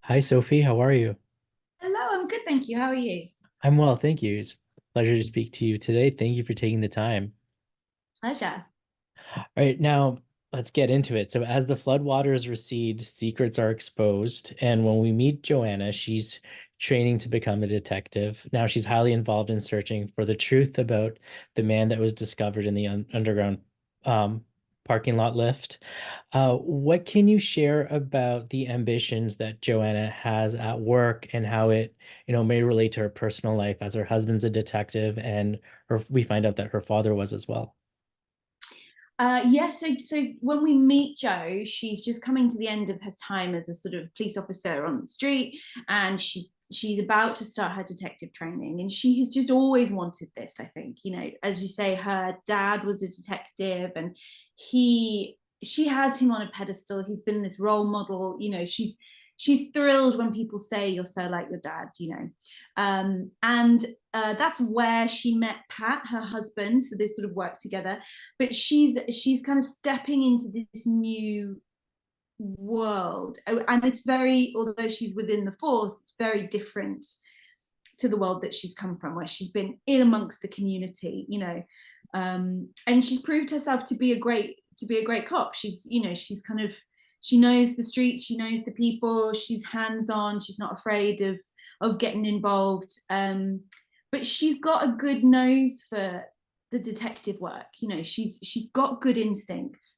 Hi, Sophie. How are you? Hello, I'm good, thank you. How are you? I'm well, thank you. It's a pleasure to speak to you today. Thank you for taking the time. Pleasure. All right, now let's get into it. So, as the floodwaters recede, secrets are exposed. And when we meet Joanna, she's training to become a detective. Now, she's highly involved in searching for the truth about the man that was discovered in the underground um, parking lot lift. What can you share about the ambitions that Joanna has at work and how it, may relate to her personal life as her husband's a detective and we find out that her father was as well. So when we meet Jo, she's just coming to the end of her time as a sort of police officer on the street, and she's about to start her detective training, and she has just always wanted this. I think, as you say, her dad was a detective, and he she has him on a pedestal. He's been this role model. She's thrilled when people say you're so like your dad. And that's where she met Pat, her husband. So they sort of work together, but she's kind of stepping into this new world, and it's very, although she's within the force, it's very different to the world that she's come from, where she's been in amongst the community, and she's proved herself to be a great cop. She's kind of, she knows the streets, she knows the people, she's hands on, she's not afraid of getting involved, but she's got a good nose for the detective work. She's got good instincts.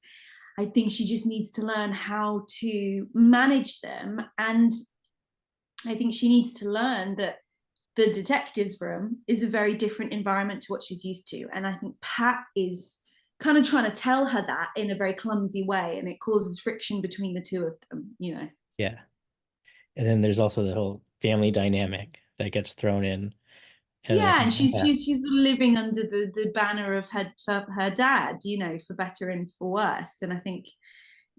I think she just needs to learn how to manage them, and I think she needs to learn that the detectives room is a very different environment to what she's used to. And I think Pat is kind of trying to tell her that in a very clumsy way, and it causes friction between the two of them. Yeah. And then there's also the whole family dynamic that gets thrown in. And Yeah, and she's yeah, she's she's living under the banner of her dad, for better and for worse. And I think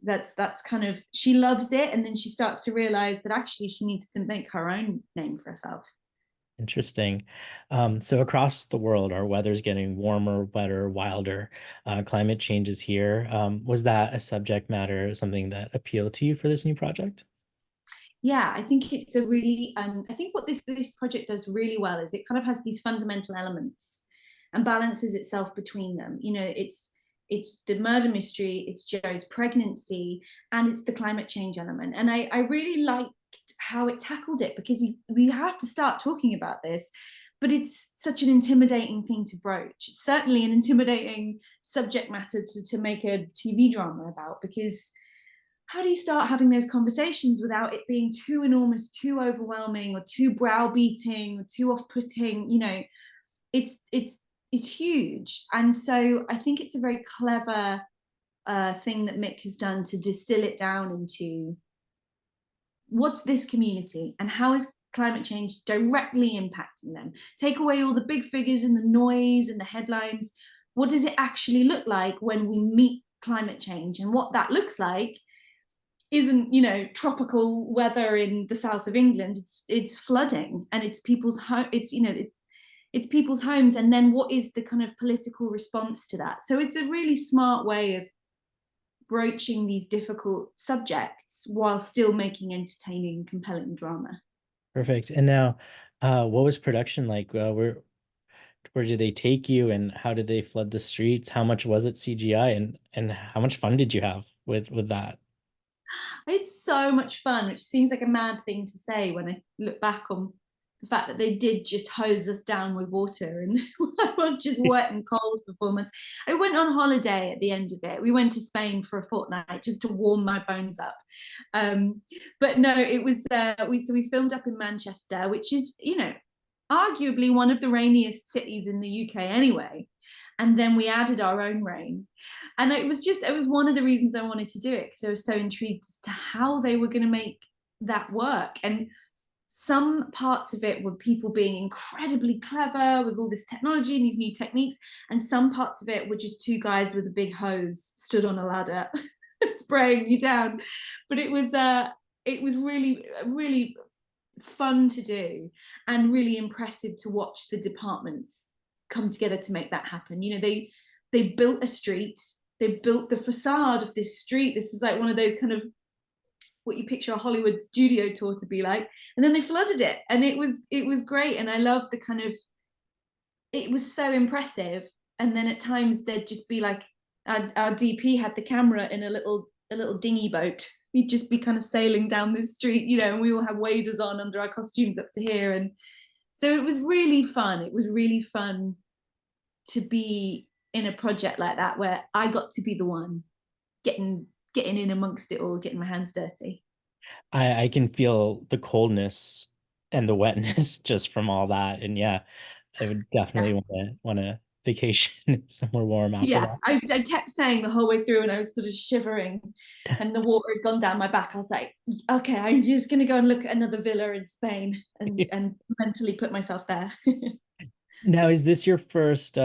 that's kind of, she loves it, and then she starts to realize that actually she needs to make her own name for herself. interesting. So across the world, our weather's getting warmer, wetter, wilder. Climate change is here. Was that a subject matter, something that appealed to you for this new project? Yeah, I think it's a really, I think what this project does really well is it kind of has these fundamental elements and balances itself between them. It's the murder mystery, it's Joe's pregnancy, and it's the climate change element. And I really liked how it tackled it, because we have to start talking about this, but it's such an intimidating thing to broach. It's certainly an intimidating subject matter to make a TV drama about, because how do you start having those conversations without it being too enormous, too overwhelming, or too browbeating, or too off-putting? It's huge, and so I think it's a very clever thing that Mick has done to distill it down into what's this community and how is climate change directly impacting them. Take away all the big figures and the noise and the headlines. What does it actually look like when we meet climate change? And what that looks like isn't, tropical weather in the south of England. It's flooding, and it's people's home. It's people's homes, and then what is the kind of political response to that? So it's a really smart way of broaching these difficult subjects while still making entertaining, compelling drama. Perfect. And now, what was production like? Where did they take you, and how did they flood the streets? How much was it CGI, and how much fun did you have with that? It's so much fun, which seems like a mad thing to say when I look back on the fact that they did just hose us down with water, and I was just wet and cold for 4 months. I went on holiday at the end of it. We went to Spain for a fortnight just to warm my bones up. Um, but no, it was we filmed up in Manchester, which is, arguably one of the rainiest cities in the UK anyway. And then we added our own rain. And it was one of the reasons I wanted to do it, because I was so intrigued as to how they were going to make that work. And some parts of it were people being incredibly clever with all this technology and these new techniques. And some parts of it were just two guys with a big hose stood on a ladder spraying you down. But it was really, really fun to do, and really impressive to watch the departments come together to make that happen. They built a street, they built the facade of this street. This is like one of those kind of what you picture a Hollywood studio tour to be like. And then they flooded it, and it was great. And I love the kind of, it was so impressive. And then at times there'd just be like, our DP had the camera in a little dinghy boat. We'd just be kind of sailing down this street, you know, and we all have waders on under our costumes up to here. And so it was really fun. It was really fun to be in a project like that, where I got to be the one getting in amongst it all, getting my hands dirty. I can feel the coldness and the wetness just from all that. And yeah, I would definitely Yeah. want to vacation somewhere warm after Yeah, that. I kept saying the whole way through, and I was sort of shivering, and the water had gone down my back. I was like, okay, I'm just going to go and look at another villa in Spain, and mentally put myself there. Now, is this your first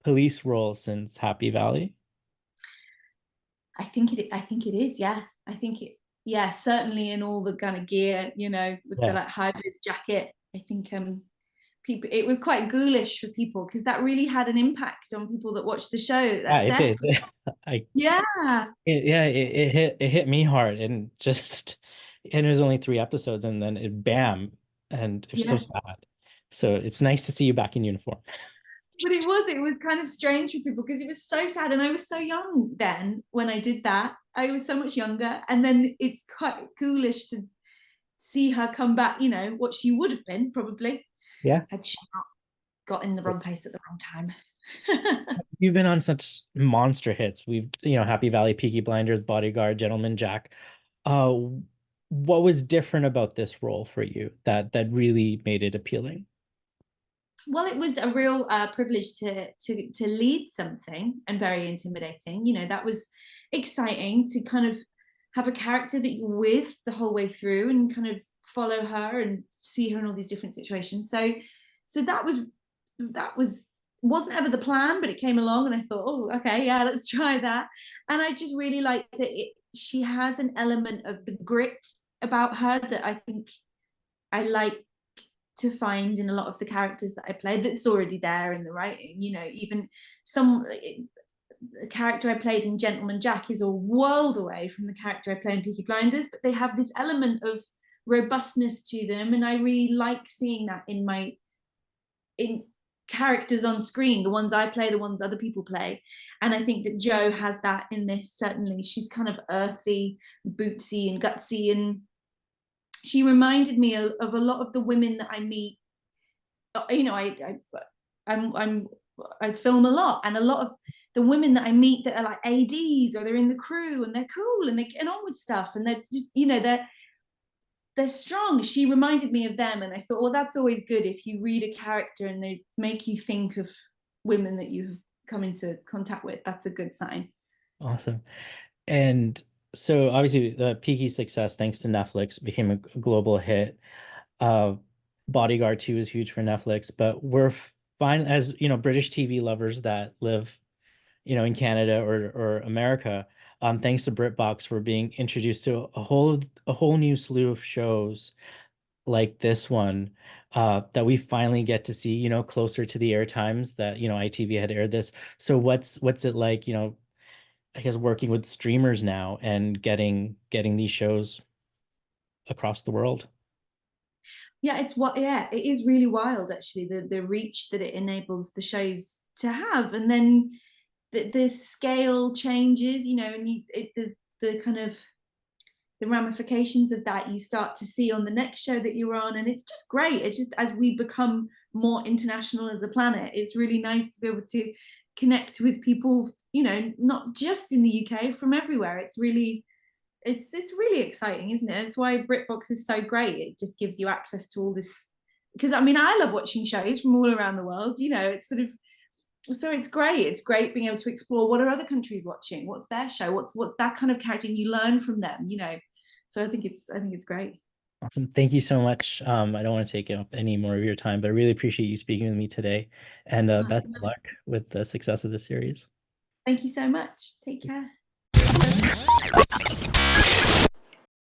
police role since Happy Valley? I think it is. Yeah, I think it. Yeah, certainly in all the kind of gear, you know, with the Yeah. like high vis jacket. I think people, it was quite ghoulish for people, because that really had an impact on people that watched the show. Yeah, That it death. did. I Yeah, it hit me hard, and just, and it was only 3 episodes, and then it bam, and it was so yeah. sad. So it's nice to see you back in uniform. But it was kind of strange for people, because it was so sad, and I was so young then when I did that. I was so much younger, and then it's quite ghoulish to see her come back, you know, what she would have been probably Yeah. had she not got in the wrong place at the wrong time. You've been on such monster hits. We've, Happy Valley, Peaky Blinders, Bodyguard, Gentleman Jack. Uh, what was different about this role for you that really made it appealing? Well, it was a real privilege to lead something, and very intimidating. You know, that was exciting to kind of have a character that you're with the whole way through, and kind of follow her and see her in all these different situations. So that was wasn't ever the plan, but it came along, and I thought, oh, okay, yeah, let's try that. And I just really like that she has an element of the grit about her that I think I like to find in a lot of the characters that I play, that's already there in the writing. You know, even some the character I played in Gentleman Jack is a world away from the character I play in Peaky Blinders, but they have this element of robustness to them, and I really like seeing that in characters on screen, the ones I play, the ones other people play. And I think that Jo has that in this. Certainly, she's kind of earthy, bootsy, and gutsy, and she reminded me of a lot of the women that I meet. You know, I film a lot, and a lot of the women that I meet that are like ADs, or they're in the crew, and they're cool, and they get on with stuff, and they're just, you know, they're strong. She reminded me of them, and I thought, well, that's always good if you read a character and they make you think of women that you've come into contact with. That's a good sign. Awesome. And so obviously the Peaky success, thanks to Netflix, became a global hit. Uh, Bodyguard 2 is huge for Netflix, but we're fine as, British TV lovers that live, in Canada or America. Thanks to BritBox, we're being introduced to a whole new slew of shows like this one, that we finally get to see, closer to the air times that, ITV had aired this. So what's it like, I guess, working with streamers now and getting these shows across the world? Yeah, it's what, yeah, it is really wild actually, the reach that it enables the shows to have. And then the scale changes, you know, and the kind of the ramifications of that you start to see on the next show that you're on. And it's just great. It's just, as we become more international as a planet, it's really nice to be able to connect with people, you know, not just in the UK, from everywhere. It's really exciting, isn't it? It's why BritBox is so great. It just gives you access to all this, because I mean, I love watching shows from all around the world. You know, it's sort of, so it's great. It's great being able to explore what are other countries watching, what's their show, what's that kind of character, and you learn from them. You know, so I think it's great. Awesome. Thank you so much. I don't want to take up any more of your time, but I really appreciate you speaking with me today. And Oh, best no, of luck with the success of the series. thank you so much. Take care.